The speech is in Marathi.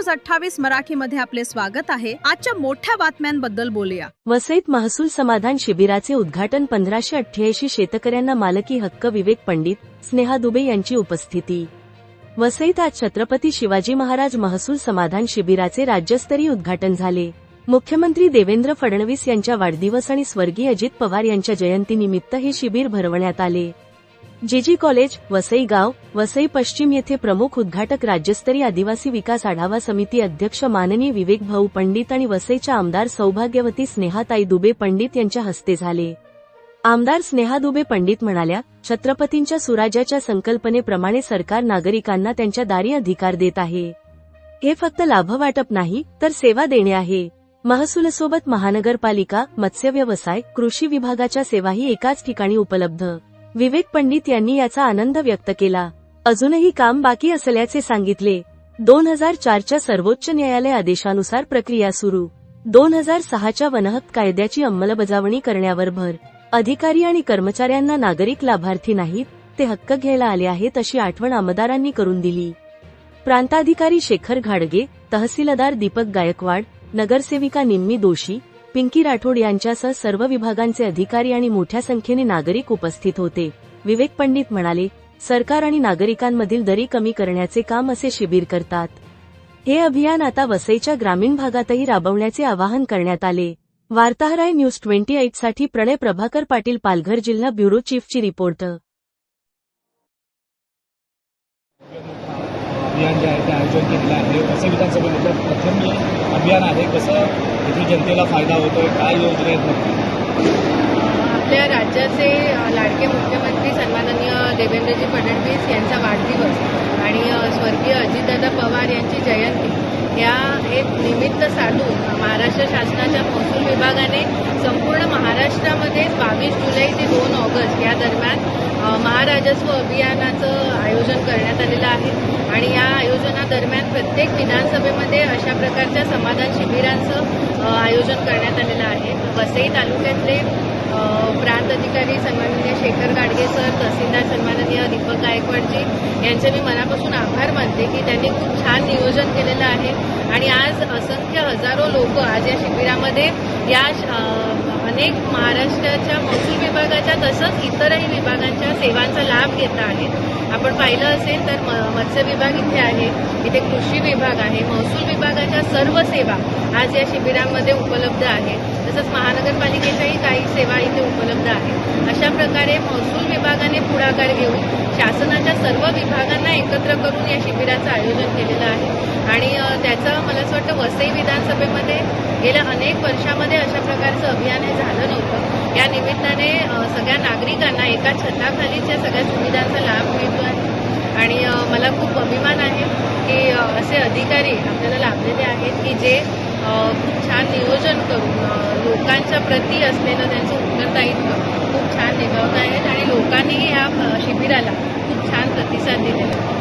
न्यूज 28 मराठीमध्ये आपले स्वागत आहे। आजच्या मोठ्या बातम्यांबद्दल बोलूया। वसईत महसूल समाधान शिबिराचे उद्घाटन 1588 शेतकऱ्यांना मालकी हक्क विवेक पंडित स्नेहा दुबे यांची उपस्थिती। वसईत आज छत्रपती शिवाजी महाराज महसूल समाधान शिबिराचे राज्यस्तरीय उद्घाटन झाले। मुख्यमंत्री देवेंद्र फडणवीस यांच्या वाढदिवस आणि स्वर्गीय अजित पवार यांच्या जयंतीनिमित्त हे शिबिर भरवण्यात आले। जीजी कॉलेज वसई गाव वसई पश्चिम येथे प्रमुख उद्घाटक राज्यस्तरीय आदिवासी विकास आढावा समिती अध्यक्ष माननीय विवेक भाऊ पंडित आणि वसईच्या आमदार सौभाग्यवती स्नेहाताई दुबे पंडित यांच्या हस्ते झाले। आमदार स्नेहा दुबे पंडित म्हणाल्या, छत्रपतींच्या सुराज्याच्या संकल्पनेप्रमाणे सरकार नागरिकांना त्यांच्या दारी अधिकार देत आहे। हे फक्त लाभ वाटप नाही तर सेवा देणे आहे। महसूलसोबत महानगरपालिका मत्स्य व्यवसाय कृषी विभागाच्या सेवाही एकाच ठिकाणी उपलब्ध। विवेक पंडित यांनी याचा आनंद व्यक्त केला। अजूनही काम बाकी असल्याचे सांगितले। 2004च्या सर्वोच्च न्यायालय आदेशानुसार प्रक्रिया सुरू। 2006च्या वनहक्क कायद्याची अंमलबजावणी करण्यावर भर। अधिकारी आणि कर्मचाऱ्यांना नागरिक लाभार्थी नाहीत, ते हक्क घ्यायला आले आहेत अशी आठवण आमदारांनी करून दिली। प्रांताधिकारी शेखर घाडगे, तहसीलदार दीपक गायकवाड, नगरसेविका निम्मी दोशी, पिंकी राठोड यांच्यासह सर्व विभागांचे अधिकारी आणि मोठ्या संख्येने नागरिक उपस्थित होते। विवेक पंडित म्हणाले, सरकार आणि नागरिकांमधील दरी कमी करण्याचे काम असे शिबिर करतात। हे अभियान आता वसईच्या ग्रामीण भागातही राबवण्याचे आवाहन करण्यात आले। वार्ताहर न्यूज 28 साठी प्रणय प्रभाकर पाटील, पालघर जिल्हा ब्युरो चीफची रिपोर्ट। अभियान जे आहे ते आयोजन केलेलं आहे। वसई विधानसभेमधलं प्रथम अभियान आहे। कसं इथे जनतेला फायदा होतोय, काय योजना आहेत? आपल्या राज्याचे लाडके मुख्यमंत्री सन्माननीय देवेंद्रजी फडणवीस यांचा वाढदिवस आणि स्वर्गीय अजितदादा पवार यांची जयंती या एक निमित्त साधून महाराष्ट्र शासनाच्या महसूल विभागाने संपूर्ण महाराष्ट्रामध्ये 22 जुलै ते 2 ऑगस्ट या दरम्यान महाराजस्व अभियानाचं आयोजन करण्यात आलेलं आहे। आणि या आयोजनादरम्यान प्रत्येक विधानसभेमध्ये अशा प्रकारच्या समाधान शिबिरांचं आयोजन करण्यात आलेलं आहे। वसई तालुक्यातले प्रांत अधिकारी सन्माननीय शेखर गाडगे सर, तहसीलदार सन्माननीय दीपक गायकवाडजी यांचे मी मनापासून आभार मानते की त्यांनी खूप छान नियोजन केलेलं आहे। आणि आज असंख्य हजारो लोक आज या शिबिरामध्ये या अनेक महाराष्ट्राच्या महसूल विभागाच्या तसंच इतरही विभागांच्या सेवांचा लाभ घेत आहेत। आपण पाहिलं असेल तर मत्स्य विभाग इथे आहे, इथे कृषी विभाग आहे, महसूल विभागाच्या सर्व सेवा आज या शिबिरांमध्ये उपलब्ध आहेत। तसंच महानगरपालिकेच्याही काही सेवा इथे उपलब्ध आहेत। अशा प्रकारे महसूल विभागाने पुढाकार घेऊन शासनाच्या सर्व विभागांना एकत्र करून या शिबिराचं आयोजन केलेलं आहे। आणि त्याचं मला असं वाटतं वसई विधानसभेमध्ये गेल्या अनेक वर्षामध्ये अशा प्रकारचं अभियान हे झालं नव्हतं। या निमित्ताने सगळ्या नागरिकांना एका छताखालीच्या सगळ्या सुविधांचा लाभ मिळतो आहे। आणि मला खूप अभिमान आहे की असे अधिकारी आपल्याला लाभलेले आहेत की जे खूप छान नियोजन करून लोकांच्या प्रती असलेलं त्यांचं उत्तरदायित्व खूप छान निभावत आहेत आणि लोकांनीही या शिबिराला खूप छान प्रतिसाद दिलेला आहे।